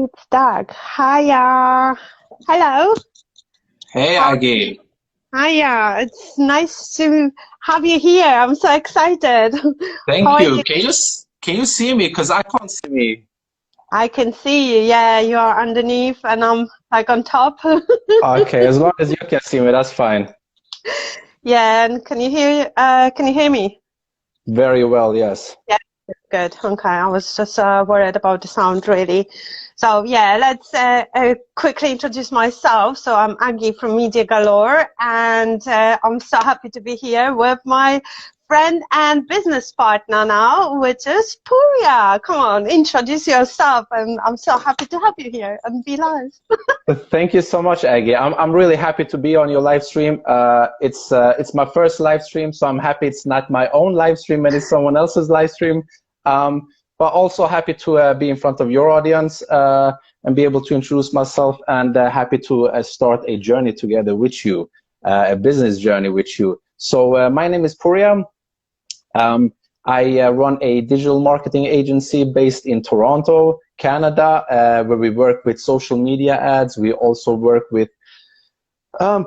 It's Doug. Hiya. Hello. Hey, Aggy. Hiya. It's nice to have you here. I'm so excited. How Thank are you. you? Can you see me? Because I can't see me. I can see you. Yeah, you are underneath and I'm like on top. Okay, as long as you can see me, that's fine. Yeah, and can you hear me? Very well, yes. Yeah, good. Okay, I was just worried about the sound really. So yeah, let's quickly introduce myself. So I'm Aggy from Media Galore, and I'm so happy to be here with my friend and business partner now, which is Puria. Come on, introduce yourself, and I'm so happy to have you here and be live. Thank you so much, Aggie. I'm really happy to be on your live stream. It's my first live stream, so I'm happy it's not my own live stream and it's someone else's live stream. But also happy to be in front of your audience and be able to introduce myself, and happy to start a journey together with you, a business journey with you. So my name is Puria. I run a digital marketing agency based in Toronto, Canada, where we work with social media ads. We also work with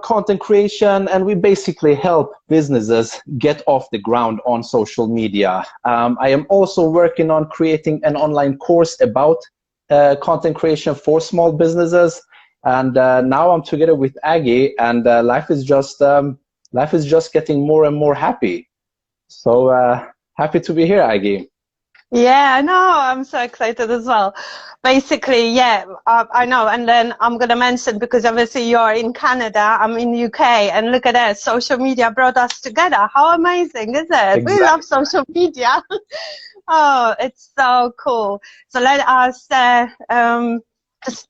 content creation, and we basically help businesses get off the ground on social media. I am also working on creating an online course about content creation for small businesses, and now I'm together with Aggie, and life is just getting more and more happy. So happy to be here, Aggie. Yeah, I know. I'm so excited as well. Basically, yeah, I know. And then I'm going to mention, because obviously you're in Canada, I'm in the UK, and look at that, social media brought us together. How amazing is it? We love Exactly. social media. Oh, it's so cool. So let us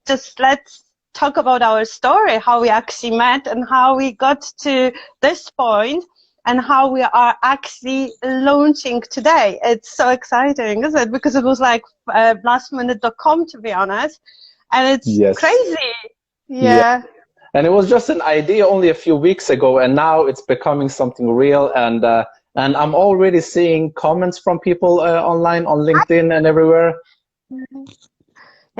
just let's talk about our story, how we actually met and how we got to this point, and how we are actually launching today. It's so exciting, isn't it? Because it was like lastminute.com, to be honest, and it's Yes. crazy. Yeah. Yeah. And it was just an idea only a few weeks ago, and now it's becoming something real. And I'm already seeing comments from people online, on LinkedIn, and everywhere.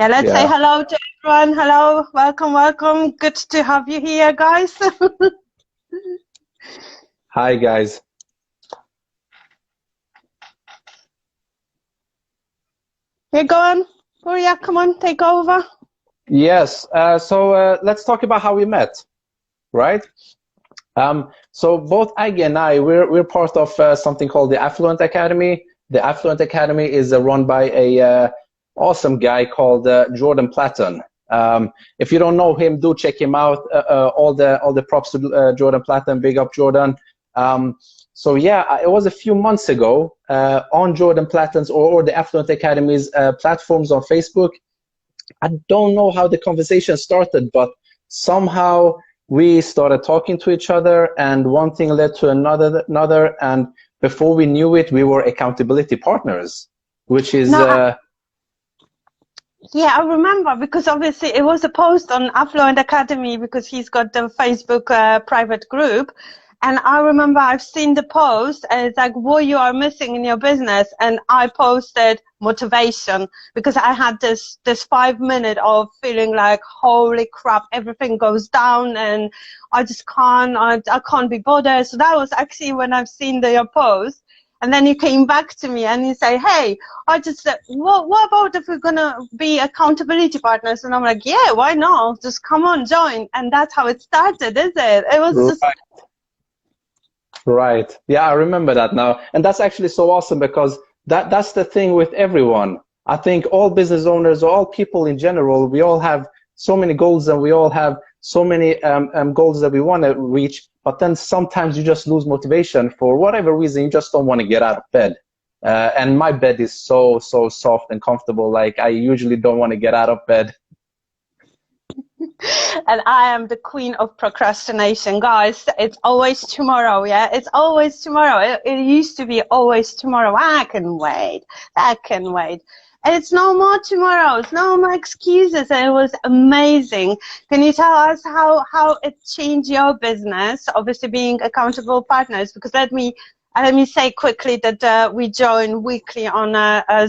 Yeah, let's say Yeah. hello to everyone. Hello, welcome, welcome. Good to have you here, guys. Hi, guys. Here, go on. Porya, come on, take over. Yes. So let's talk about how we met, right? So both Aggie and I, we're part of something called the Affluent Academy. The Affluent Academy is run by a awesome guy called Jordan Platten. If you don't know him, do check him out. All the props to Jordan Platten. Big up, Jordan. So yeah, it was a few months ago on Jordan Platten's or the Affluent Academy's platforms on Facebook. I don't know how the conversation started, but somehow we started talking to each other, and one thing led to another, and before we knew it, we were accountability partners, which is No, yeah, I remember, because obviously it was a post on Affluent Academy, because he's got the Facebook private group. And I remember I've seen the post, and it's like, what you are missing in your business. And I posted motivation, because I had this 5 minute of feeling like, holy crap, everything goes down and I just I can't be bothered. So that was actually when I've seen your post. And then you came back to me and you say, hey, I just said, what about if we're going to be accountability partners? And I'm like, yeah, why not? Just come on, join. And that's how it started, is it? It was just... Right. Yeah, I remember that now. And that's actually so awesome, because that's the thing with everyone. I think all business owners, or all people in general, we all have so many goals, and we all have so many goals that we want to reach. But then sometimes you just lose motivation for whatever reason. You just don't want to get out of bed. And my bed is so soft and comfortable. Like, I usually don't want to get out of bed. And I am the queen of procrastination, guys. It's always tomorrow, yeah? It's always tomorrow. It used to be always tomorrow. I can wait. I can wait. And it's no more tomorrows, no more excuses. And it was amazing. Can you tell us how it changed your business, obviously being accountable partners? Because let me say quickly that we join weekly on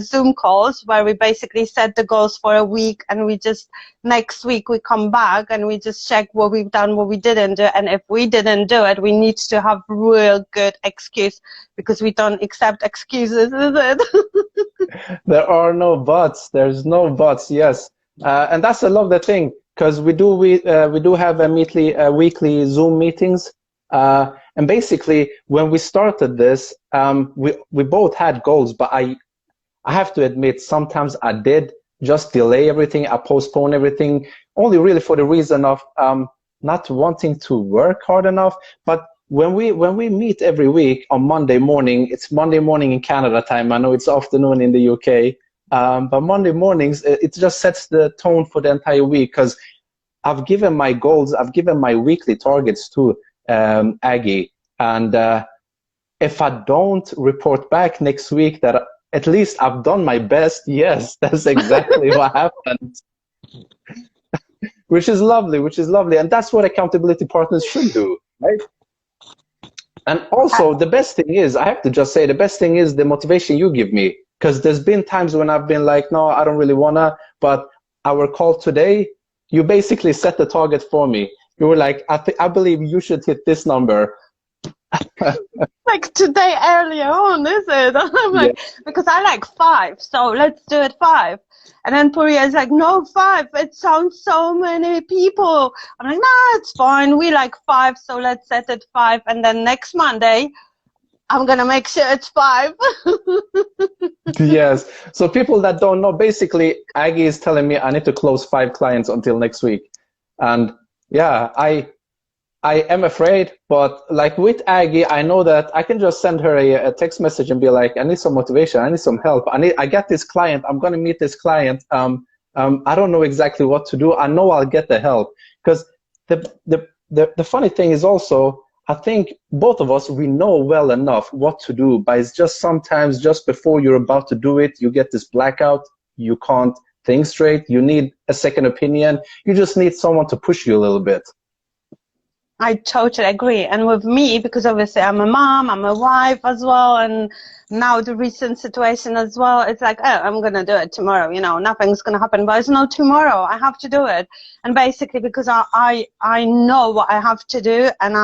Zoom calls where we basically set the goals for a week, and we just next week we come back and we just check what we've done, what we didn't do, and if we didn't do it, we need to have real good excuse, because we don't accept excuses, is it? There are no buts. There's no buts. Yes, and that's I love the thing, because we do have a weekly Zoom meetings. And basically, when we started this, we both had goals, but I have to admit, sometimes I did just delay everything. I postpone everything, only really for the reason of not wanting to work hard enough. But when we meet every week on Monday morning, it's Monday morning in Canada time. I know it's afternoon in the UK, but Monday mornings, it just sets the tone for the entire week, because I've given my goals, I've given my weekly targets to Aggy, and if I don't report back next week that at least I've done my best, yes, that's exactly what happened. Which is lovely, and that's what accountability partners should do, right? And also, the best thing is, I have to just say, the best thing is the motivation you give me, because there's been times when I've been like, no, I don't really wanna, but our call today, you basically set the target for me. You were like, I believe you should hit this number. Like today earlier on, is it? I'm like, yeah. Because I like 5, so let's do it 5. And then Puria is like, no, 5. It sounds so many people. I'm like, nah, it's fine. We like 5, so let's set it 5. And then next Monday, I'm gonna make sure it's 5. Yes. So people that don't know, basically, Aggy is telling me I need to close 5 clients until next week, and yeah, I am afraid, but like with Aggy, I know that I can just send her a text message and be like, I need some motivation, I need some help, I get this client, I'm gonna meet this client, I don't know exactly what to do, I know I'll get the help. Because the funny thing is also, I think both of us, we know well enough what to do, but it's just sometimes just before you're about to do it, you get this blackout, you can't think straight, you need a second opinion, you just need someone to push you a little bit. I totally agree. And with me, because obviously I'm a mom, I'm a wife as well, and now the recent situation as well, it's like, oh, I'm going to do it tomorrow, you know, nothing's going to happen, but it's not tomorrow, I have to do it. And basically because I know what I have to do, and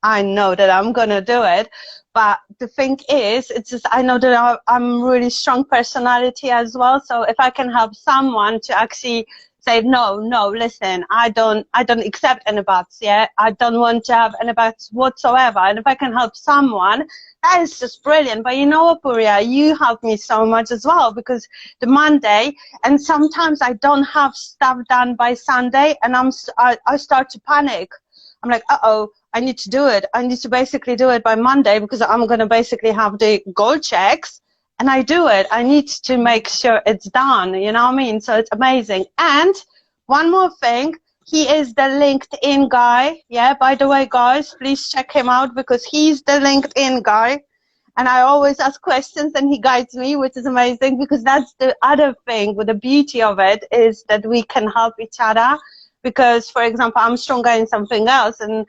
I know that I'm going to do it. But the thing is, it's just, I know that I'm really strong personality as well. So if I can help someone to actually say, no, listen, I don't accept any buts, yeah? I don't want to have any buts whatsoever. And if I can help someone, that is just brilliant. But you know what, Puria, you help me so much as well, because the Monday, and sometimes I don't have stuff done by Sunday, and I start to panic. I'm like, uh-oh, I need to do it. I need to basically do it by Monday, because I'm going to basically have the goal checks, and I do it. I need to make sure it's done, you know what I mean? So it's amazing. And one more thing, he is the LinkedIn guy. Yeah, by the way, guys, please check him out, because he's the LinkedIn guy. And I always ask questions and he guides me, which is amazing, because that's the other thing with the beauty of it, is that we can help each other. Because, for example, I'm stronger in something else, and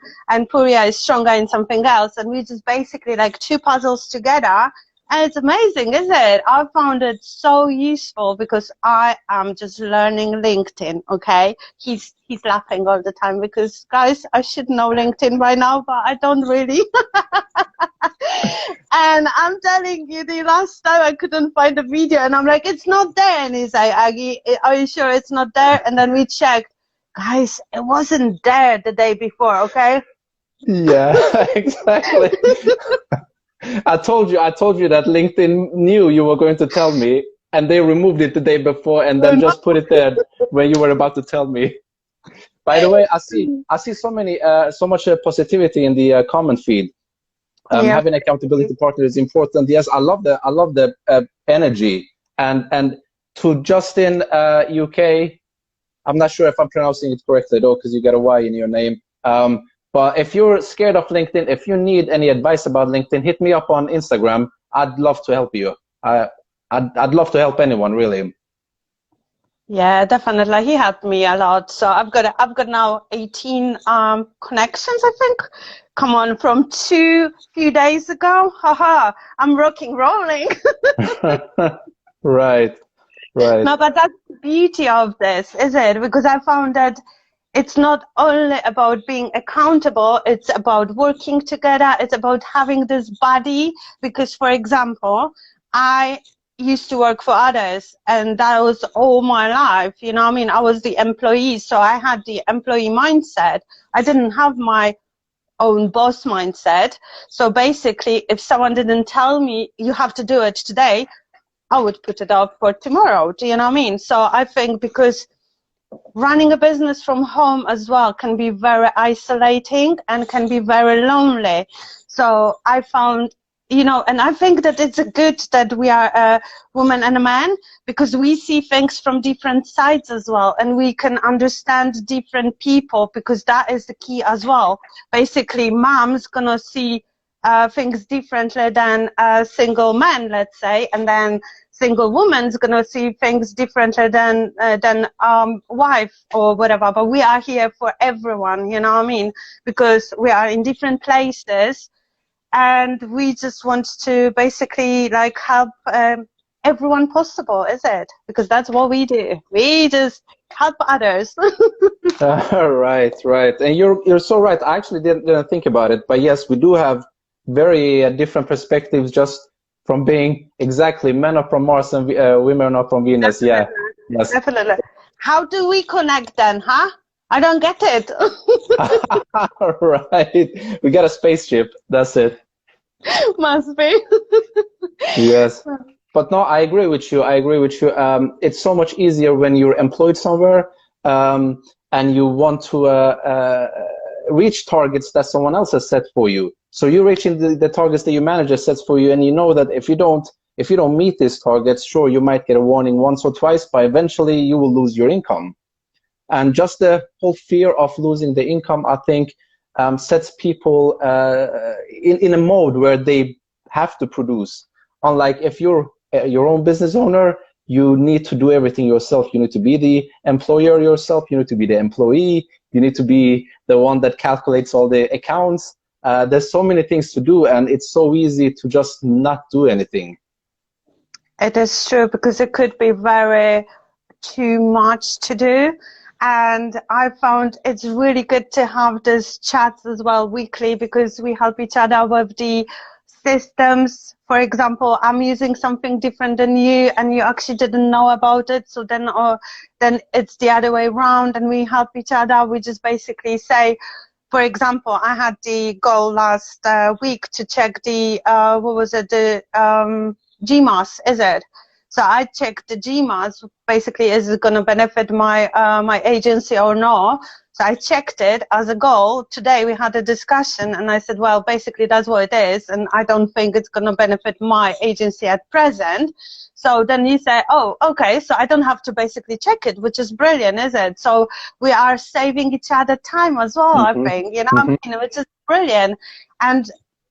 Puria is stronger in something else, and we just basically like 2 puzzles together, and it's amazing, isn't it? I found it so useful, because I am just learning LinkedIn. Okay, he's laughing all the time, because guys, I should know LinkedIn by now, but I don't really. And I'm telling you, the last time I couldn't find the video, and I'm like, it's not there, and he's like, Aggy, are you sure it's not there? And then we checked. Guys, it wasn't there the day before, okay? Yeah, exactly. I told you that LinkedIn knew you were going to tell me, and they removed it the day before and then just put it there when you were about to tell me. By the way, I see so much positivity in the comment feed. Having accountability partner is important. Yes, I love the energy. And to Justin, UK. I'm not sure if I'm pronouncing it correctly though, because you got a Y in your name. But if you're scared of LinkedIn, if you need any advice about LinkedIn, hit me up on Instagram. I'd love to help you. I'd love to help anyone, really. Yeah, definitely. He helped me a lot. So I've got now 18 connections, I think. Come on, from few days ago. Haha, I'm rocking rolling. Right, right. No, but that's the beauty of this, is it? Because I found that it's not only about being accountable, it's about working together, it's about having this body. Because, for example, I used to work for others, and that was all my life, you know what I mean? I was the employee, so I had the employee mindset. I didn't have my own boss mindset. So basically, if someone didn't tell me, you have to do it today, I would put it off for tomorrow. Do you know what I mean? So I think because running a business from home as well can be very isolating and can be very lonely. So I found, you know, and I think that it's good that we are a woman and a man, because we see things from different sides as well, and we can understand different people, because that is the key as well. Basically, mom's gonna see things differently than a single man, let's say, and then single woman's gonna see things differently than wife or whatever. But we are here for everyone, you know what I mean? Because we are in different places, and we just want to basically like help everyone possible, is it? Because that's what we do. We just help others. Right, right. And you're so right. I actually didn't think about it, but yes, we do have very different perspectives just from being exactly men are from Mars and women are from Venus. Yeah, Definitely. yes. Definitely. How do we connect then, huh? I don't get it. Right. We got a spaceship. That's it. Must be. Yes. But no, I agree with you. I agree with you. It's so much easier when you're employed somewhere and you want to reach targets that someone else has set for you. So you're reaching the targets that your manager sets for you, and you know that if you don't meet these targets, sure, you might get a warning once or twice, but eventually you will lose your income. And just the whole fear of losing the income, I think, sets people in a mode where they have to produce. Unlike if you're your own business owner, you need to do everything yourself. You need to be the employer yourself. You need to be the employee. You need to be the one that calculates all the accounts. There's so many things to do, and it's so easy to just not do anything. It is true, because it could be very too much to do. And I found it's really good to have these chats as well weekly, because we help each other with the systems. For example, I'm using something different than you, and you actually didn't know about it. So then it's the other way around, and we help each other. We just basically say, for example, I had the goal last week to check the, what was it, the GMAS, is it? So I checked the GMAS, basically, is it going to benefit my my agency or not? So I checked it as a goal. Today we had a discussion, and I said, well, basically that's what it is, and I don't think it's going to benefit my agency at present. So then you say, oh, okay, so I don't have to basically check it, which is brilliant, is it? So we are saving each other time as well, I think, you know, I mean, which is brilliant. And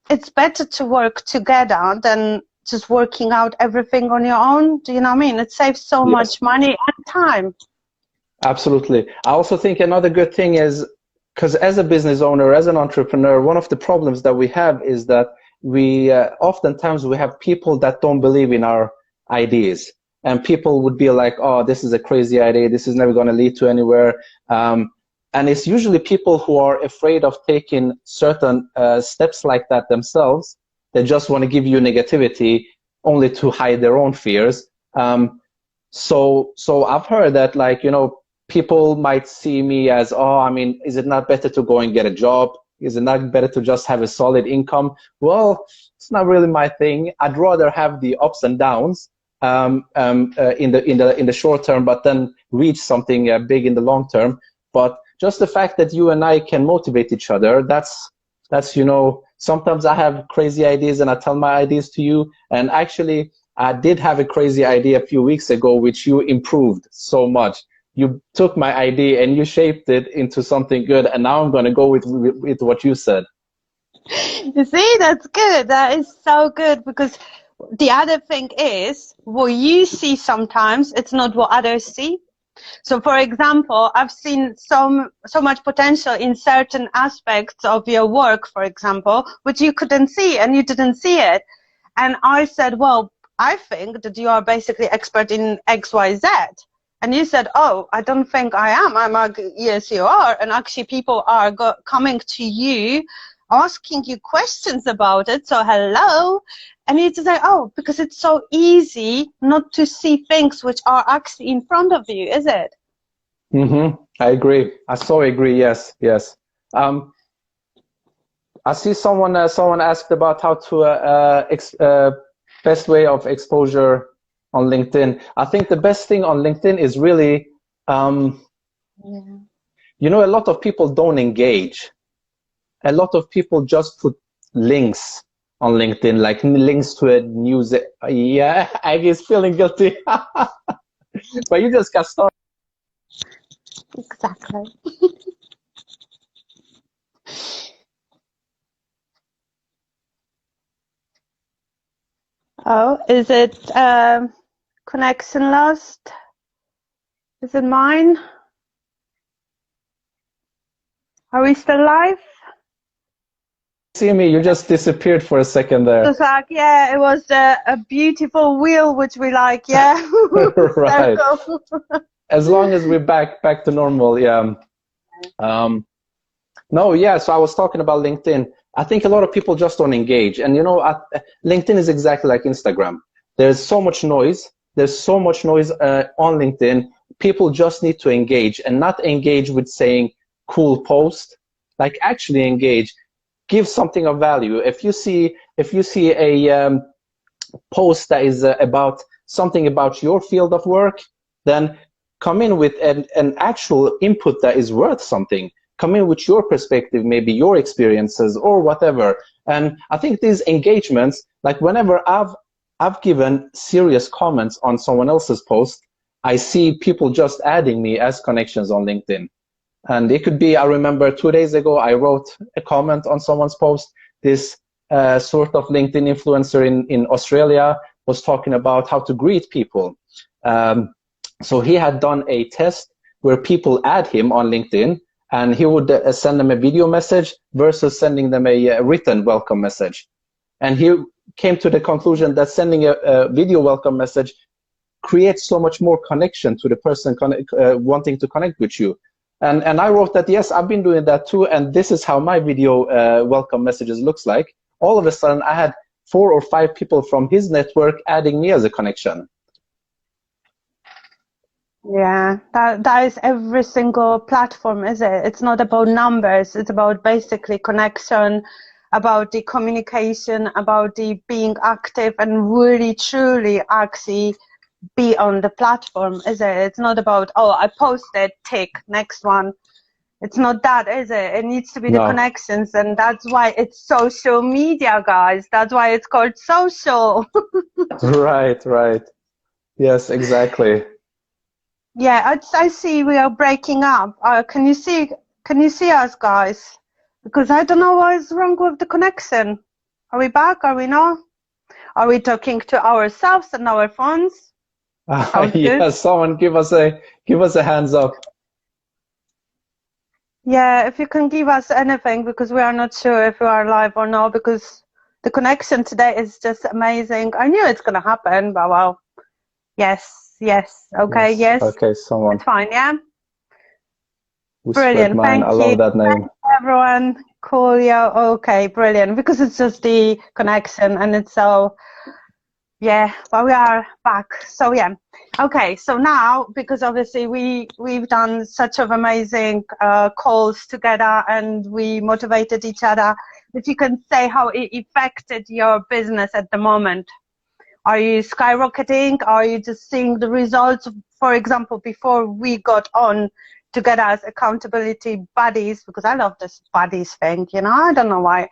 it's better to work together than just working out everything on your own. Do you know what I mean? It saves so much money and time. Absolutely. I also think another good thing is, because as a business owner, as an entrepreneur, one of the problems that we have is that we oftentimes we have people that don't believe in our ideas, and people would be like, oh, this is a crazy idea, this is never going to lead to anywhere. And it's usually people who are afraid of taking certain steps like that themselves. They just want to give you negativity only to hide their own fears. So I've heard that, like, you know, people might see me as, oh, I mean, is it not better to go and get a job? Is it not better to just have a solid income? Well, it's not really my thing. I'd rather have the ups and downs in the short term, but then reach something big in the long term. But just the fact that you and I can motivate each other, that's you know, sometimes I have crazy ideas and I tell my ideas to you. And actually, I did have a crazy idea a few weeks ago, which you improved so much. You took my idea and you shaped it into something good. And now I'm going to go with what you said. You see, that's good. That is so good, because the other thing is, what you see sometimes, it's not what others see. So, for example, I've seen so much potential in certain aspects of your work, for example, which you couldn't see and you didn't see it. And I said, well, I think that you are basically expert in X, Y, Z. And you said, oh, I don't think I am. I'm like, yes, you are. And actually people are coming to you, asking you questions about it. So hello. And you just say, oh, because it's so easy not to see things which are actually in front of you, is it? I agree. I so agree. Yes, yes. I see someone asked about how to best way of exposure on LinkedIn. I think the best thing on LinkedIn is really, you know, a lot of people don't engage. A lot of people just put links on LinkedIn, like links to a news. Yeah, Aggie is feeling guilty. But you just got started. Exactly. Oh, is it connection lost? Is it mine? Are we still live? See me, you just disappeared for a second there. It was like, yeah, it was a beautiful wheel, which we like, yeah. Right. As long as we're back to normal, yeah. No, yeah, so I was talking about LinkedIn. I think a lot of people just don't engage. And you know, LinkedIn is exactly like Instagram. There's so much noise. There's so much noise on LinkedIn. People just need to engage, and not engage with saying cool post, like actually engage. Give something of value. If you see a post that is about something about your field of work, then come in with an actual input that is worth something. Come in with your perspective, maybe your experiences or whatever. And I think these engagements, like whenever I've given serious comments on someone else's post, I see people just adding me as connections on LinkedIn. And it could be, I remember 2 days ago, I wrote a comment on someone's post. This sort of LinkedIn influencer in Australia was talking about how to greet people. So he had done a test where people add him on LinkedIn, and he would send them a video message versus sending them a written welcome message. And he came to the conclusion that sending a video welcome message creates so much more connection to the person wanting to connect with you. And I wrote that, yes, I've been doing that too, and this is how my video welcome messages looks like. All of a sudden, I had 4 or 5 people from his network adding me as a connection. Yeah, that is every single platform, is it? It's not about numbers. It's about basically connection, about the communication, about the being active and really, truly actually be on the platform, is it? It's not about, oh, I posted, tick, next one. It's not that, is it? It needs to be the connections, and that's why it's social media, guys. That's why it's called social. Right, right. Yes, exactly. Yeah, I see we are breaking up. Can you see us, guys? Because I don't know what is wrong with the connection. Are we back? Are we not? Are we talking to ourselves and our phones? Yeah, someone give us a hands up. Yeah, if you can give us anything, because we are not sure if we are live or not, because the connection today is just amazing. I knew it's gonna happen, but well, yes, okay, yes. Okay, someone. It's fine, yeah. Brilliant, thank you. I love that name. Thanks, everyone. Cool, yeah. Okay, brilliant. Because it's just the connection, and it's so. Yeah, but we are back. So yeah, okay. So now, because obviously we've done such of amazing calls together, and we motivated each other. If you can say how it affected your business at the moment, are you skyrocketing? Are you just seeing the results? For example, before we got on together as accountability buddies, because I love this buddies thing. You know, I don't know why.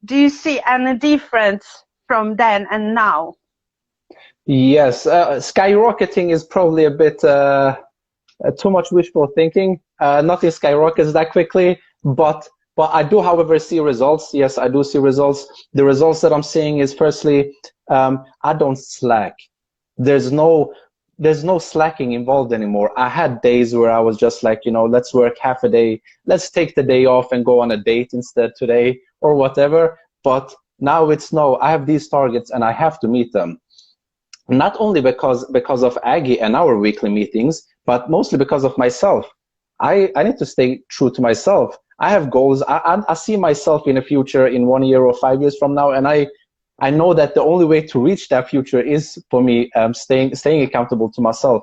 Do you see any difference from then and now? Yes, skyrocketing is probably a bit too much wishful thinking. Nothing skyrockets that quickly, but I do, however, see results. Yes, I do see results. The results that I'm seeing is, firstly, I don't slack. There's no there's no slacking involved anymore. I had days where I was just like, you know, let's work half a day, let's take the day off and go on a date instead today or whatever. But now it's no, I have these targets and I have to meet them. Not only because of Aggie and our weekly meetings, but mostly because of myself. I need to stay true to myself. I have goals. I see myself in the future in 1 year or 5 years from now, and I know that the only way to reach that future is for me staying accountable to myself.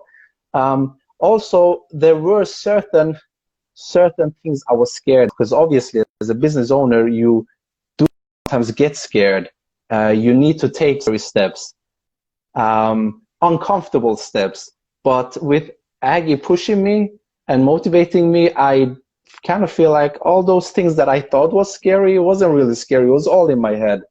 Also, there were certain things I was scared, because obviously as a business owner, you do sometimes get scared. You need to take steps, uncomfortable steps. But with Aggie pushing me and motivating me, I kind of feel like all those things that I thought was scary, it wasn't really scary. It was all in my head.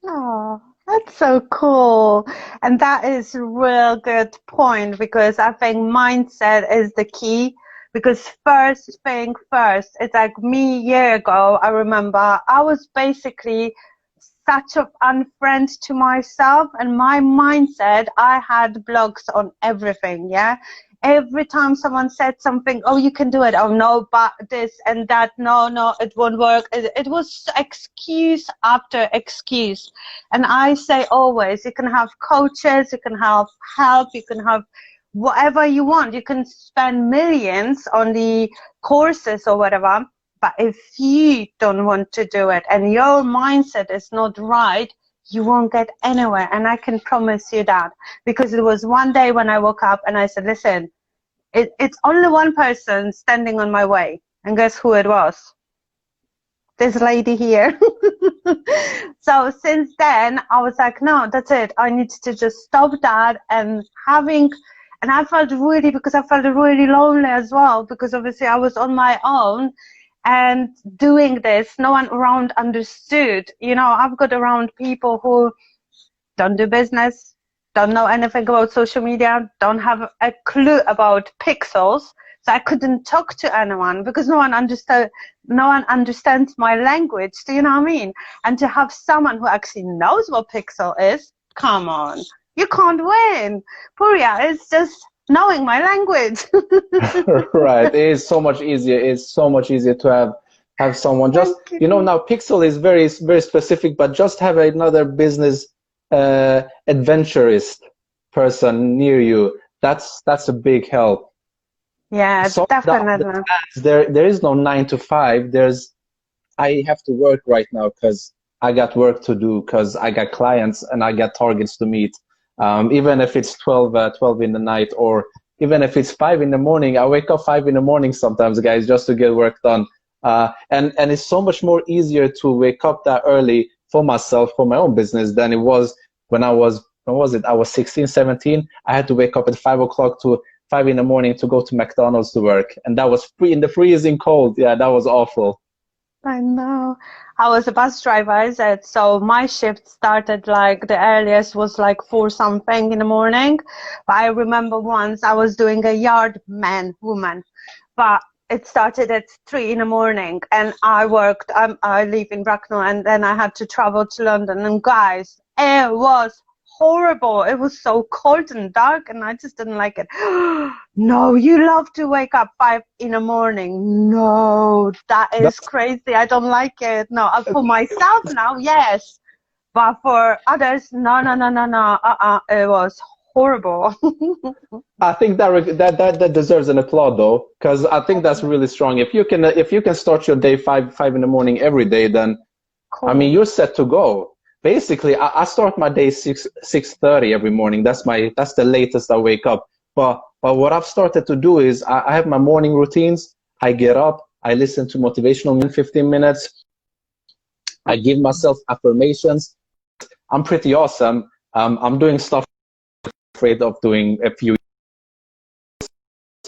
Oh, that's so cool. And that is a real good point, because I think mindset is the key. Because first thing first, it's like me a year ago, I remember I was basically such an unfriend to myself, and my mindset, I had blocks on everything, yeah? Every time someone said something, oh, you can do it, oh no, but this and that, no, it won't work. It was excuse after excuse. And I say always, you can have coaches, you can have help, you can have whatever you want. You can spend millions on the courses or whatever, but if you don't want to do it and your mindset is not right, you won't get anywhere. And I can promise you that, because it was one day when I woke up and I said, listen, it's only one person standing on my way. And guess who it was? This lady here. So since then, I was like, no, that's it. I need to just stop that. And I felt really, because I felt really lonely as well, because obviously I was on my own. And doing this, no one around understood. You know, I've got around people who don't do business, don't know anything about social media, don't have a clue about pixels. So I couldn't talk to anyone because no one understands my language. Do you know what I mean? And to have someone who actually knows what pixel is, come on, you can't win. Puria is just knowing my language. Right. It is so much easier. It's so much easier to have someone just, you know, now Pixel is very, very specific, but just have another business adventurist person near you. That's a big help. Yeah, So definitely. There is no 9 to 5. I have to work right now because I got work to do, because I got clients and I got targets to meet. Even if it's 12 in the night, or even if it's 5 in the morning, I wake up 5 in the morning sometimes, guys, just to get work done. And it's so much more easier to wake up that early for myself, for my own business, than it was when I was 16, 17. I had to wake up at 5 o'clock to 5 in the morning to go to McDonald's to work. And that was in the freezing cold. Yeah, that was awful. I know. I was a bus driver, I said, so my shift started like the earliest was like 4 something in the morning. But I remember once I was doing a yard woman, but it started at 3 in the morning, and I worked, I live in Bracknell, and then I had to travel to London, and guys, it was horrible. It was so cold and dark, and I just didn't like it. No, you love to wake up 5 in the morning. No, that is crazy. I don't like it. No, for myself now, yes, but for others, no. It was horrible. I think that deserves an applaud, though, because I think that's really strong. If you can start your day 5 in the morning every day, then cool. I mean, you're set to go. Basically, I start my day 6:30 every morning. That's the latest I wake up. But what I've started to do is I have my morning routines. I get up, I listen to motivational 15 minutes. I give myself affirmations. I'm pretty awesome. I'm doing stuff I'm afraid of doing a few.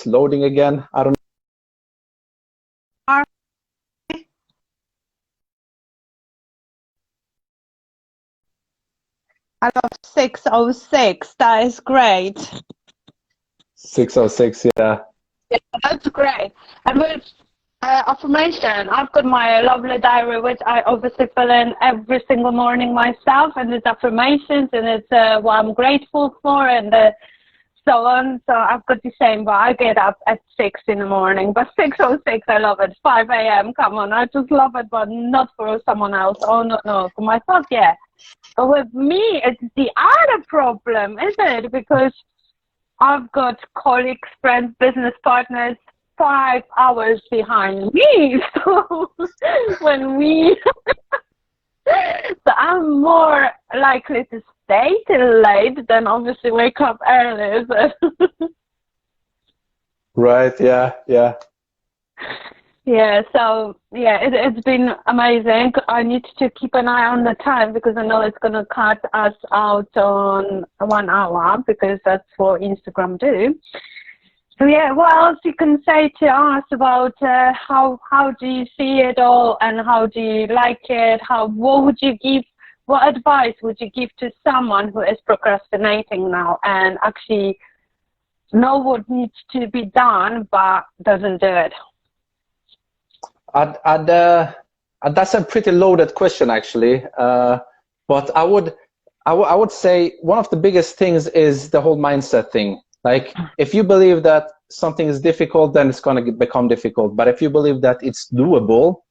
Loading again. I don't know. I love 606. That is great. 606, yeah. Yeah, that's great. And Affirmation. I've got my lovely diary, which I obviously fill in every single morning myself, and it's affirmations, and it's what I'm grateful for, and so on. So I've got the same, but I get up at 6 in the morning. But 6:06, I love it. 5 a.m. Come on, I just love it, but not for someone else. Oh no, for myself, yeah. But with me, it's the other problem, isn't it? Because I've got colleagues, friends, business partners 5 hours behind me. So when we, so I'm more likely to stay till late than obviously wake up early. So. Right. Yeah. Yeah. Yeah, so yeah, it's been amazing. I need to keep an eye on the time because I know it's going to cut us out on 1 hour because that's what Instagram do. So yeah, what else you can say to us about how do you see it all and how do you like it? What advice would you give to someone who is procrastinating now and actually know what needs to be done but doesn't do it? That's a pretty loaded question, actually. But I would say one of the biggest things is the whole mindset thing. Like, if you believe that something is difficult, then it's going to become difficult. But if you believe that it's doable,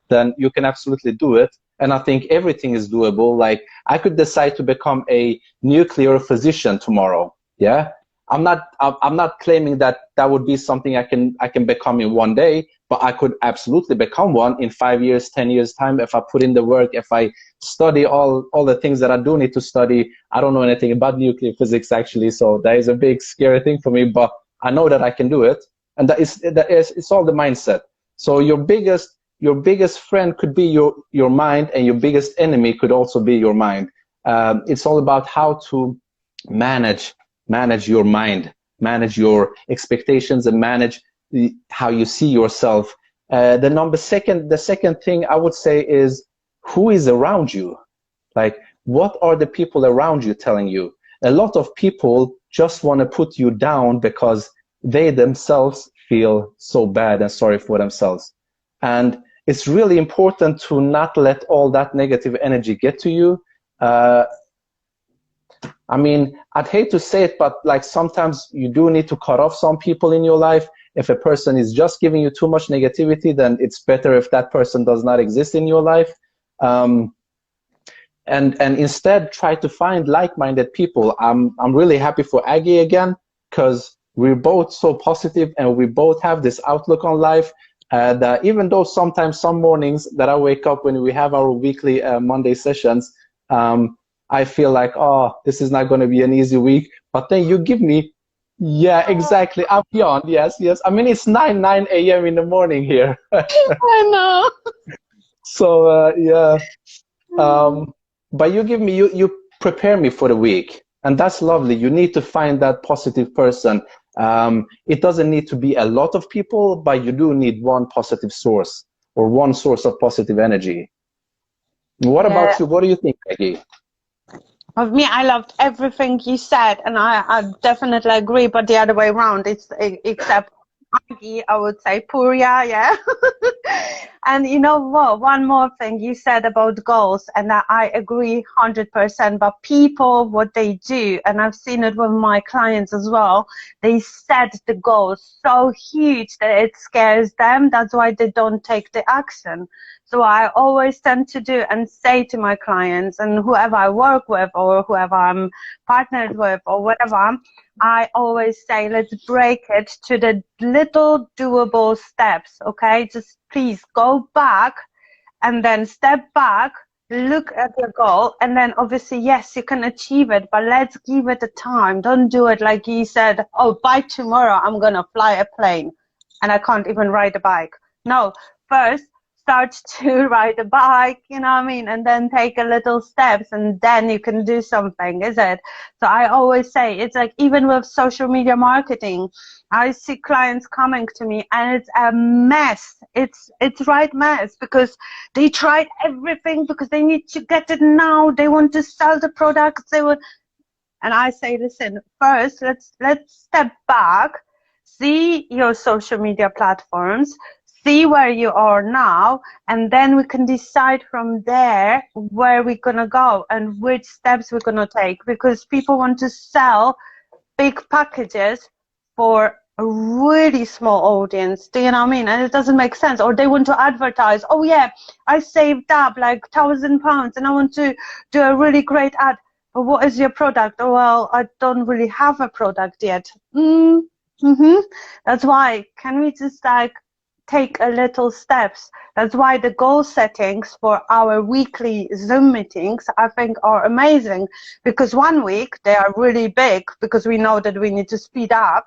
then you can absolutely do it. And I think everything is doable. Like, I could decide to become a nuclear physician tomorrow. Yeah. I'm not claiming that would be something I can become in one day, but I could absolutely become one in 5 years, 10 years time if I put in the work, if I study all the things that I do need to study. I don't know anything about nuclear physics, actually, so that is a big scary thing for me, but I know that I can do it. And it's all the mindset. So your biggest friend could be your mind, and your biggest enemy could also be your mind. It's all about how to manage your mind, manage your expectations, and manage how you see yourself. The second thing I would say is, who is around you? Like, what are the people around you telling you? A lot of people just want to put you down because they themselves feel so bad and sorry for themselves. And it's really important to not let all that negative energy get to you. I mean, I'd hate to say it, but like, sometimes you do need to cut off some people in your life. If a person is just giving you too much negativity, then it's better if that person does not exist in your life. And instead try to find like-minded people. I'm really happy for Aggy again, because we're both so positive and we both have this outlook on life. That even though sometimes some mornings that I wake up when we have our weekly Monday sessions, I feel like, oh, this is not going to be an easy week. But then you give me, yeah, exactly. I'm beyond. Yes. I mean, it's 9 a.m. in the morning here. I know. So yeah. But you give me, you prepare me for the week, and that's lovely. You need to find that positive person. It doesn't need to be a lot of people, but you do need one positive source, or one source of positive energy. What about you? What do you think, Aggy? Of me, I loved everything you said, and I definitely agree, but the other way around, except Aggy, I would say Puria, yeah. And you know what, one more thing you said about goals, and I agree 100%, but people, what they do, and I've seen it with my clients as well, they set the goals so huge that it scares them. That's why they don't take the action. So I always tend to do and say to my clients and whoever I work with or whoever I'm partnered with or whatever, I always say, let's break it to the little doable steps, okay? Just please go back and then step back, look at your goal, and then obviously, yes, you can achieve it, but let's give it a time. Don't do it like you said, oh, by tomorrow I'm going to fly a plane and I can't even ride a bike. No, first, start to ride a bike, you know what I mean, and then take a little steps, and then you can do something, is it? So I always say, it's like, even with social media marketing, I see clients coming to me and it's a mess. It's right mess, because they tried everything because they need to get it now. They want to sell the products. And I say, listen, first, let's step back, see your social media platforms, see where you are now, and then we can decide from there where we're gonna go and which steps we're gonna take, because people want to sell big packages for a really small audience. Do you know what I mean? And it doesn't make sense. Or they want to advertise, oh yeah, I saved up like £1,000 and I want to do a really great ad. But what is your product? Oh, well, I don't really have a product yet. That's why, can we just like take a little steps? That's why the goal settings for our weekly Zoom meetings, I think, are amazing, because one week they are really big because we know that we need to speed up,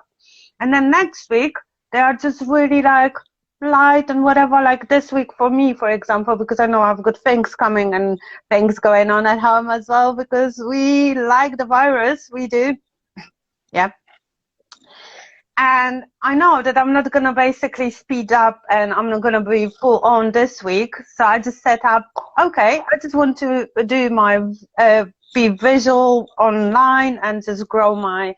and then next week they are just really like light and whatever, like this week for me, for example, because I know I've got things coming and things going on at home as well, because we like the virus, we do. Yeah. And I know that I'm not going to basically speed up and I'm not going to be full on this week. So I just set up, okay, I just want to do my, be visual online and just grow my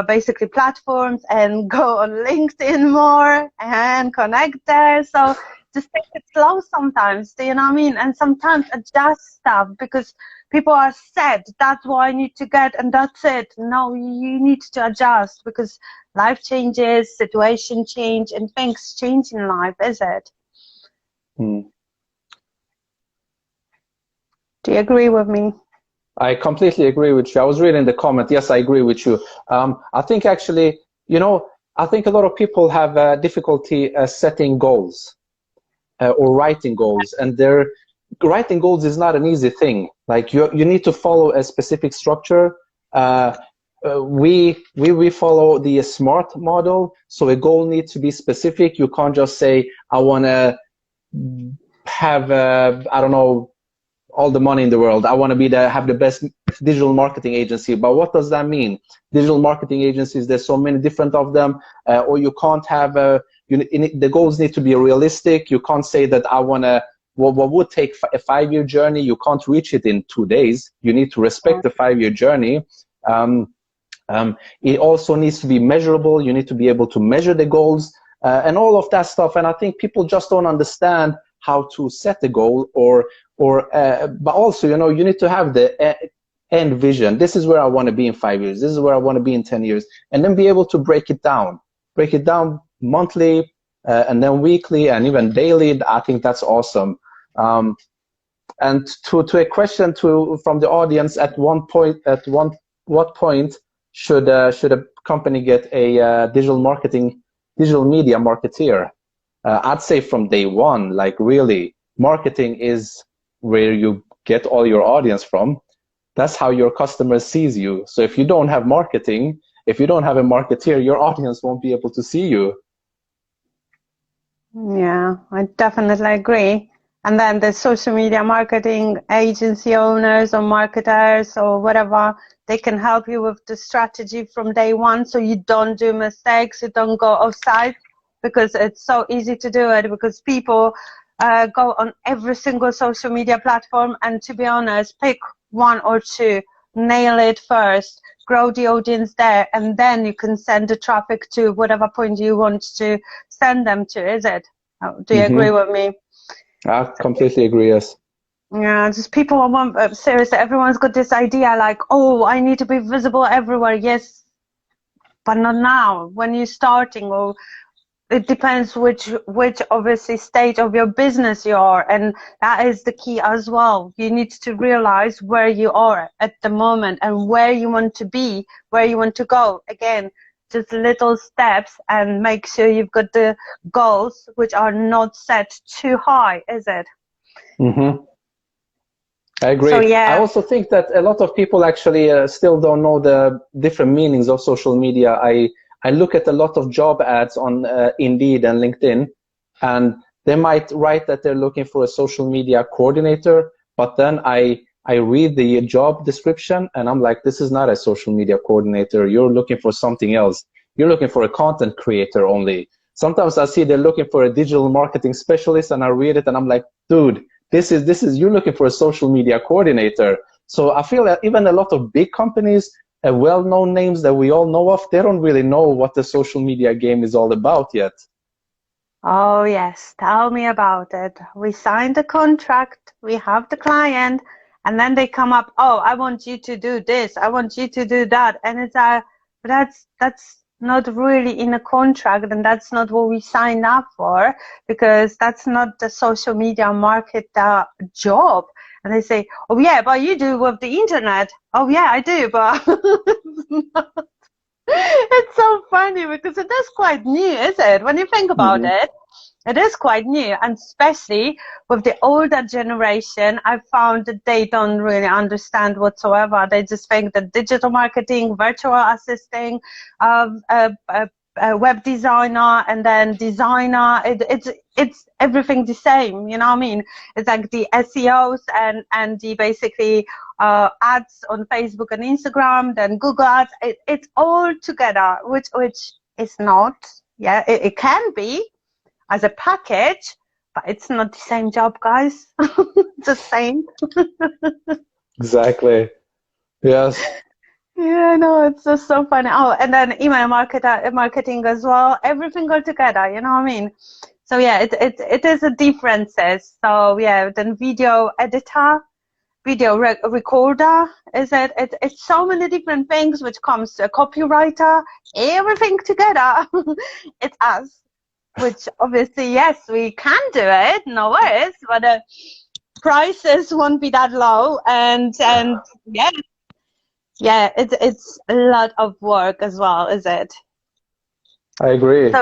basically platforms and go on LinkedIn more and connect there. So just take it slow sometimes, do you know what I mean? And sometimes adjust stuff, because people are said, that's what I need to get and that's it. No, you need to adjust, because life changes, situation change, and things change in life, is it? Do you agree with me? I completely agree with you. I was reading the comment. Yes, I agree with you. I think actually, you know, I think a lot of people have difficulty setting goals or writing goals, and writing goals is not an easy thing. Like you need to follow a specific structure. We follow the SMART model, so a goal needs to be specific. You can't just say, I want to have I don't know, all the money in the world. I want to have the best digital marketing agency. But what does that mean? Digital marketing agencies, there's so many different of them, or you can't have the goals need to be realistic. You can't say that I want to, what would take a 5-year journey, you can't reach it in 2 days. You need to respect the 5-year journey. It also needs to be measurable. You need to be able to measure the goals and all of that stuff. And I think people just don't understand how to set the goal, but also, you know, you need to have the end vision. This is where I want to be in 5 years. This is where I want to be in 10 years. And then be able to break it down monthly, and then weekly, and even daily. I think that's awesome. And to a question from the audience, what point should a company get a digital media marketeer? I'd say from day one. Like, really, marketing is where you get all your audience from. That's how your customer sees you. So if you don't have marketing, if you don't have a marketeer, your audience won't be able to see you. Yeah, I definitely agree. And then the social media marketing agency owners or marketers or whatever, they can help you with the strategy from day one, so you don't do mistakes, you don't go offside, because it's so easy to do it, because people go on every single social media platform, and to be honest, pick one or two, nail it first, grow the audience there, and then you can send the traffic to whatever point you want to send them to, is it? Do you agree with me? I completely agree, yes. Yeah, just people want, seriously, everyone's got this idea like, oh, I need to be visible everywhere. Yes, but not now, when you're starting, or it depends which obviously stage of your business you are, and that is the key as well. You need to realize where you are at the moment and where you want to be, where you want to go. Again, just little steps, and make sure you've got the goals which are not set too high, is it? I agree. So, yeah. I also think that a lot of people actually still don't know the different meanings of social media. I look at a lot of job ads on Indeed and LinkedIn, and they might write that they're looking for a social media coordinator, but then I read the job description and I'm like, this is not a social media coordinator. You're looking for something else. You're looking for a content creator only. Sometimes I see they're looking for a digital marketing specialist, and I read it and I'm like, dude, this is you're looking for a social media coordinator. So I feel that even a lot of big companies, well-known names that we all know of, they don't really know what the social media game is all about yet. Oh yes, tell me about it. We signed the contract, we have the client, and then they come up, oh, I want you to do this, I want you to do that. And it's that's not really in a contract, and that's not what we signed up for, because that's not the social media marketer job. And they say, oh yeah, but you do with the internet. Oh yeah, I do, but it's so funny because it is quite new, is it? When you think about it, it is quite new, and especially with the older generation, I found that they don't really understand whatsoever. They just think that digital marketing, virtual assisting, web designer, and then designer, it's everything the same. You know what I mean? It's like the SEOs and the basically ads on Facebook and Instagram, then Google ads. It's all together, which is not. Yeah, it can be as a package, but it's not the same job, guys. Just saying. Exactly. Yes. Yeah, no, it's just so funny. Oh, and then email marketing as well. Everything all together, you know what I mean? So yeah, it is a differences. So yeah, then video editor, video recorder, is it? It's so many different things which comes to a copywriter, everything together. It's us. Which obviously, yes, we can do it, no worries, but the prices won't be that low, and yeah, it's a lot of work as well, is it? I agree.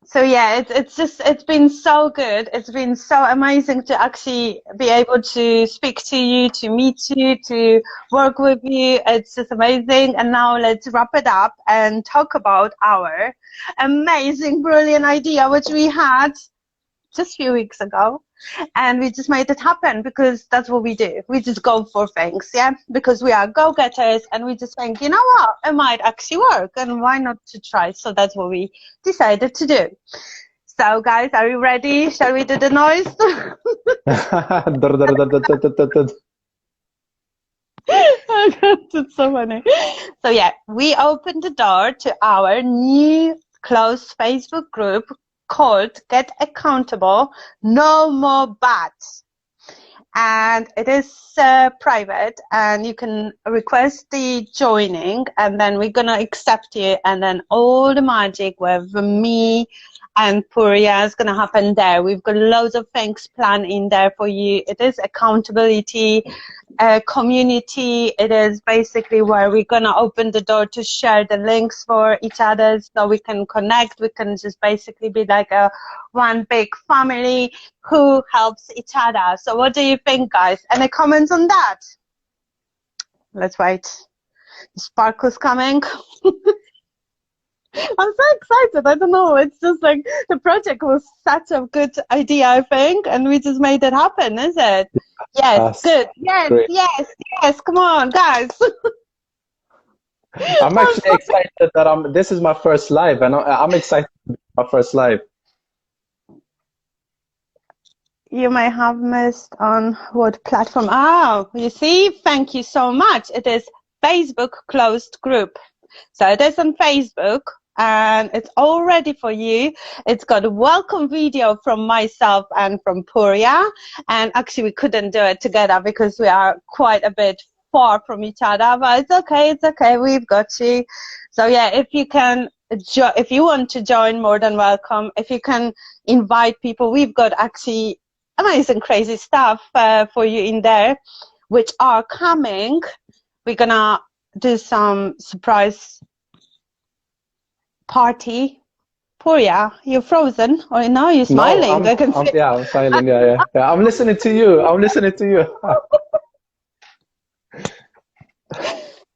So yeah, it's been so good. It's been so amazing to actually be able to speak to you, to meet you, to work with you. It's just amazing. And now let's wrap it up and talk about our amazing, brilliant idea, which we had just a few weeks ago. And we just made it happen because that's what we do. We just go for things, yeah? Because we are go-getters, and we just think, you know what, it might actually work, and why not to try? So that's what we decided to do. So guys, are you ready? Shall we do the noise? It's so funny. So yeah, we opened the door to our new closed Facebook group called Get Accountable, No More Bats. And it is private, and you can request the joining, and then we're gonna accept you, and then all the magic with me and Puria is gonna happen there. We've got loads of things planned in there for you. It is accountability, community. It is basically where we're gonna open the door to share the links for each other, so we can connect. We can just basically be like a one big family who helps each other. So what do you think, guys? Any comments on that? Let's wait. The sparkle's coming. I'm so excited. I don't know. It's just like the project was such a good idea, I think, and we just made it happen, is it? Yes, good. Yes, great. Yes. Come on, guys. I'm actually excited that this is my first live, and I'm excited to be my first live. You may have missed on what platform. Oh, you see, thank you so much. It is Facebook closed group. So it is on Facebook, and it's all ready for you. It's got a welcome video from myself and from Puria. And actually, we couldn't do it together because we are quite a bit far from each other, but it's okay. It's okay. We've got you. So yeah, if you can, if you want to join, more than welcome. If you can invite people, we've got actually amazing, crazy stuff for you in there, which are coming. We're gonna do some surprise party. Puria, you're frozen, or no, you're smiling. No, I'm smiling. Yeah. I'm listening to you.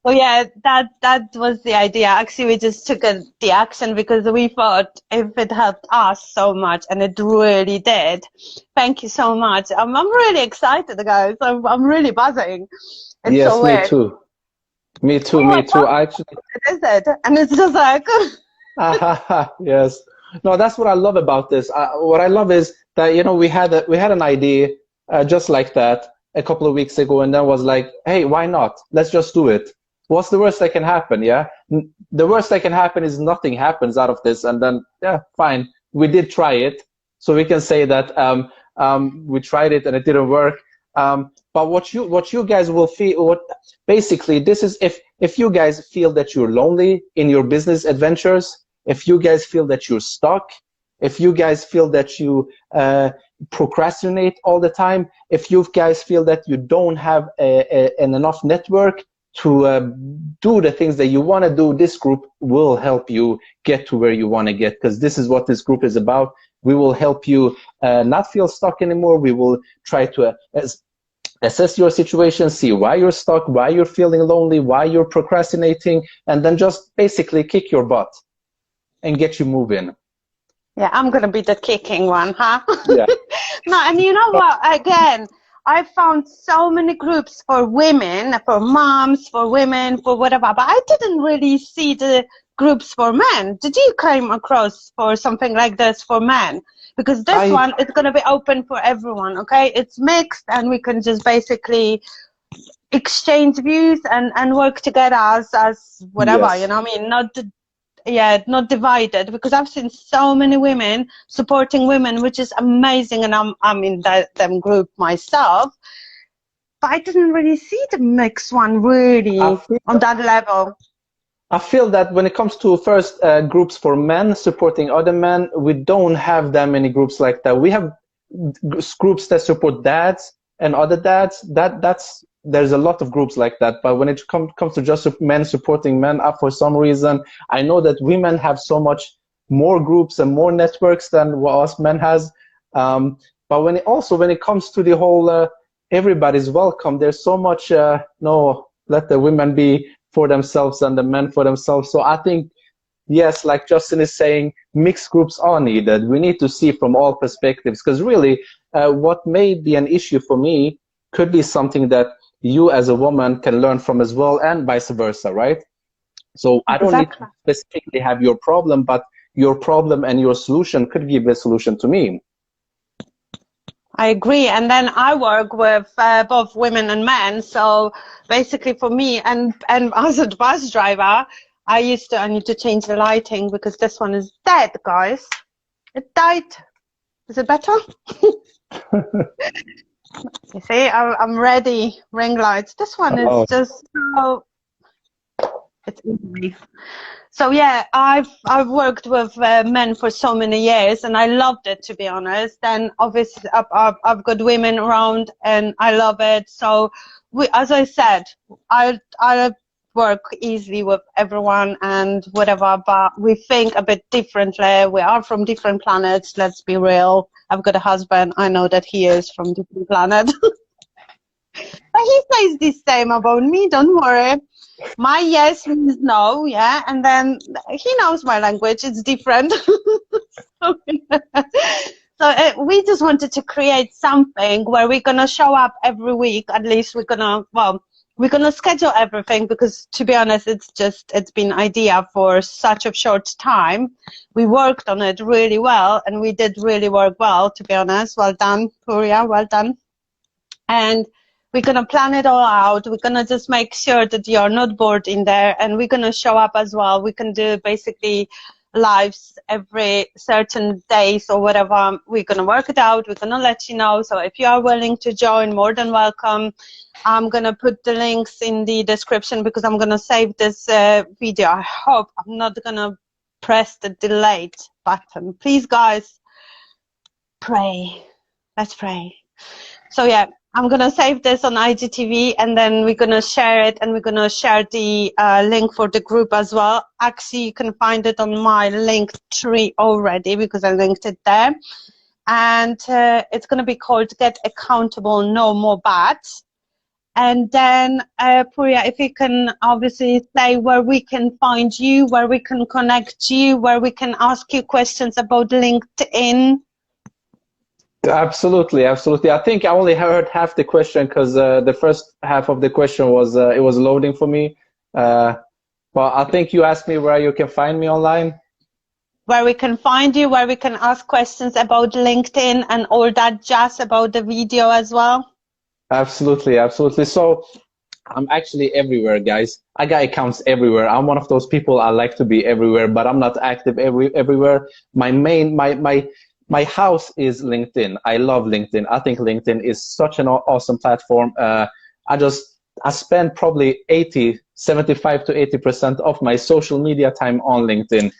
So yeah, that was the idea. Actually, we just took the action because we thought if it helped us so much, and it really did. Thank you so much. I'm really excited, guys. I'm really buzzing. It's yes, so weird. Me too. Actually, it is it, and it's just like. Yes. No, that's what I love about this. What I love is that we had an idea just like that a couple of weeks ago, and then was like, hey, why not? Let's just do it. What's the worst that can happen? Yeah, the worst that can happen is nothing happens out of this, and then yeah, fine. we did try it, so we can say that we tried it and it didn't work. But what you guys will feel, basically this is if you guys feel that you're lonely in your business adventures, if you guys feel that you're stuck, if you guys feel that you procrastinate all the time, if you guys feel that you don't have an enough network to do the things that you want to do, this group will help you get to where you want to get, because this is what this group is about. We will help you not feel stuck anymore. We will try to assess your situation, see why you're stuck, why you're feeling lonely, why you're procrastinating, and then just basically kick your butt and get you moving. Yeah, I'm going to be the kicking one, huh? Yeah. No, and you know what? Again, I found so many groups for women, for moms, for women, for whatever, but I didn't really see the groups for men. Did you come across for something like this for men? Because this one is going to be open for everyone, okay? It's mixed, and we can just basically exchange views and work together as whatever, yes. you know what I mean? Not divided, because I've seen so many women supporting women, which is amazing, and I'm in them group myself, but I didn't really see the mixed one really on that level. I feel that when it comes to first groups for men supporting other men, we don't have that many groups like that. We have groups that support dads and other dads. There's a lot of groups like that, but when it comes to just men supporting men, for some reason, I know that women have so much more groups and more networks than what us men has. But when it comes to the whole everybody's welcome, there's so much no, let the women be for themselves and the men for themselves. So I think, yes, like Justin is saying, mixed groups are needed. We need to see from all perspectives, because really what may be an issue for me could be something that you as a woman can learn from as well, and vice versa, right? So I don't need to specifically have your problem, but your problem and your solution could give a solution to me. I agree. And then I work with both women and men. So basically for me, and as a bus driver, I need to change the lighting because this one is dead, guys. It died. Is it better? You see, I'm ready. Ring lights. This one is just so, it's easy. So yeah, I've worked with men for so many years, and I loved it, to be honest. And obviously, I've got women around, and I love it. So as I said, I work easily with everyone and whatever, but we think a bit differently. We are from different planets. Let's be real. I've got a husband. I know that he is from different planet, but he says the same about me. Don't worry. My yes means no, yeah, and then he knows my language. It's different. So we just wanted to create something where we're gonna show up every week. At least we're gonna schedule everything, because to be honest, it's been idea for such a short time. We worked on it really well, and we did really work well, to be honest. Well done, Puria, well done. And we're going to plan it all out. We're going to just make sure that you're not bored in there, and we're going to show up as well. We can do basically lives every certain days or whatever. We're going to work it out. We're going to let you know. So if you are willing to join, more than welcome. I'm going to put the links in the description, because I'm going to save this video. I hope I'm not going to press the delete button. Please, guys, pray. Let's pray. So yeah, I'm going to save this on IGTV, and then we're going to share it, and we're going to share the link for the group as well. Actually, you can find it on my link tree already, because I linked it there. And it's going to be called Get Accountable, No More Bats. And then, Puria, if you can obviously say where we can find you, where we can connect you, where we can ask you questions about LinkedIn. Absolutely, absolutely. I think I only heard half the question, because the first half of the question was it was loading for me. But I think you asked me where you can find me online. Where we can find you, where we can ask questions about LinkedIn and all that jazz about the video as well. Absolutely, absolutely. So I'm actually everywhere, guys. I got accounts everywhere. I'm one of those people. I like to be everywhere, but I'm not active everywhere. My house is LinkedIn. I love LinkedIn. I think LinkedIn is such an awesome platform. I spend probably 75 to 80% of my social media time on LinkedIn.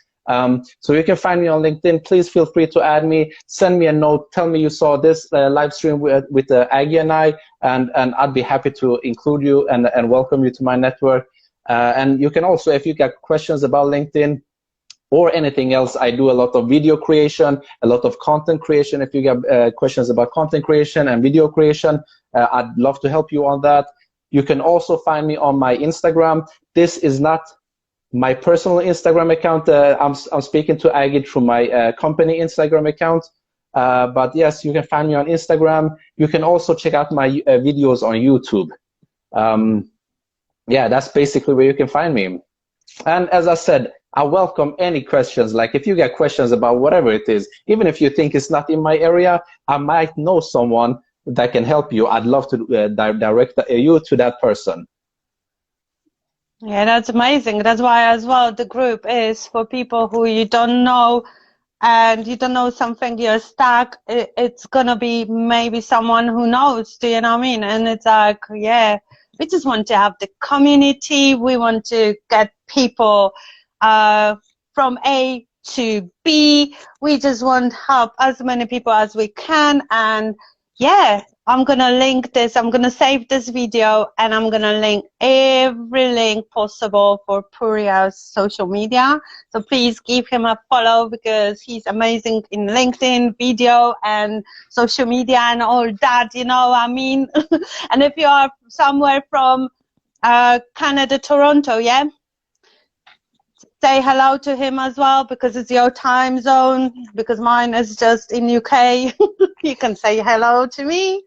So you can find me on LinkedIn. Please feel free to add me, send me a note, tell me you saw this live stream with Aggy and I, and I'd be happy to include you and welcome you to my network. And you can also, if you got questions about LinkedIn or anything else, I do a lot of video creation, a lot of content creation. If you got questions about content creation and video creation, I'd love to help you on that. You can also find me on my Instagram. This is not my personal Instagram account. I'm speaking to Aggy through my company Instagram account. But yes, you can find me on Instagram. You can also check out my videos on YouTube. Yeah, that's basically where you can find me. And as I said, I welcome any questions. Like if you get questions about whatever it is, even if you think it's not in my area, I might know someone that can help you. I'd love to direct you to that person. Yeah, that's amazing. That's why as well the group is for people who you don't know and you don't know something, you're stuck. It's gonna be maybe someone who knows, do you know what I mean? And it's like, yeah, we just want to have the community. We want to get people from A to B. We just want to help as many people as we can. And yeah, I'm going to link this. I'm going to save this video and I'm going to link every link possible for Purya's social media. So please give him a follow because he's amazing in LinkedIn, video and social media and all that, you know what I mean? And if you are somewhere from Canada, Toronto, yeah? Say hello to him as well because it's your time zone, because mine is just in UK. You can say hello to me.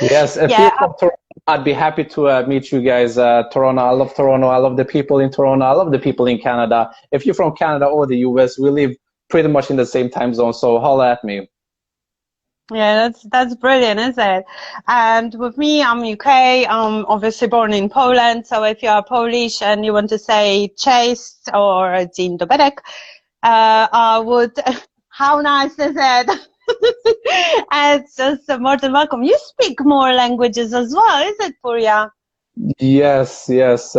Yes, if Yeah. you're from Toronto, I'd be happy to meet you guys. Toronto, I love Toronto. I love the people in Toronto. I love the people in Canada. If you're from Canada or the US, we live pretty much in the same time zone, so holla at me. Yeah, that's brilliant, isn't it? And with me, I'm UK. I'm obviously born in Poland. So if you are Polish and you want to say cześć or dzień dobry, I would. How nice is it? It's just more than welcome. You speak more languages as well, is it, Puria? Yes, yes.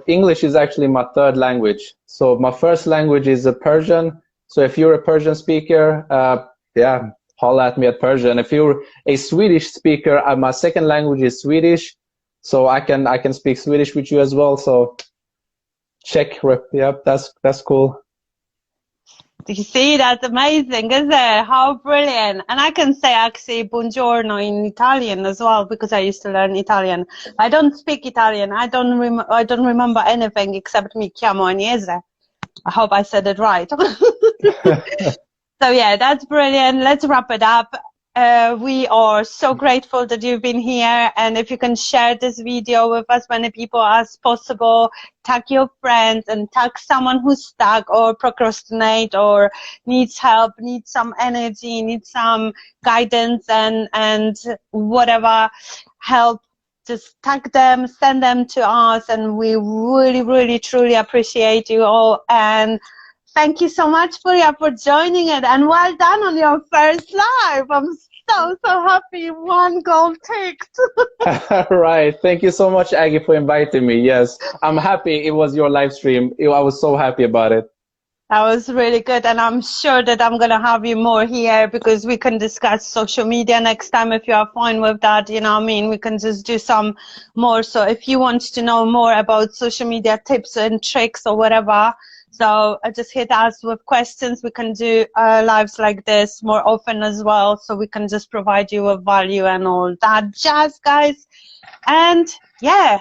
English is actually my third language. So my first language is Persian. So if you're a Persian speaker, yeah, holla at me at Persian. If you're a Swedish speaker, my second language is Swedish. So I can speak Swedish with you as well. So check. Yep, that's cool. You see, that's amazing, isn't it? How brilliant. And I can say actually buongiorno in Italian as well because I used to learn Italian. I don't speak Italian. I don't remember anything except mi chiamo Agnese. I hope I said it right. So yeah, that's brilliant. Let's wrap it up. We are so grateful that you've been here, and if you can share this video with as many people as possible, tag your friends and tag someone who's stuck or procrastinate or needs help, needs some energy, needs some guidance and whatever help, just tag them, send them to us, and we really, really, truly appreciate you all. And thank you so much, Puria, for joining it, and well done on your first live. I'm so happy. One goal ticked. Right. Thank you so much, Aggy, for inviting me. Yes, I'm happy it was your live stream. I was so happy about it. That was really good, and I'm sure that I'm going to have you more here because we can discuss social media next time if you are fine with that. You know what I mean? We can just do some more. So if you want to know more about social media tips and tricks or whatever, so just hit us with questions. We can do lives like this more often as well, so we can just provide you with value and all that jazz, guys. And yeah,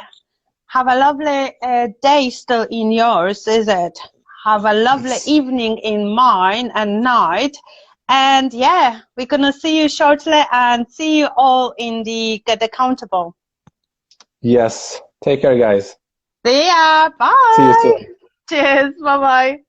have a lovely day still in yours, is it? Have a lovely evening in mine and night. And yeah, we're going to see you shortly and see you all in the Get Accountable. Yes. Take care, guys. See ya. Bye. See you soon. Cheers. Bye-bye.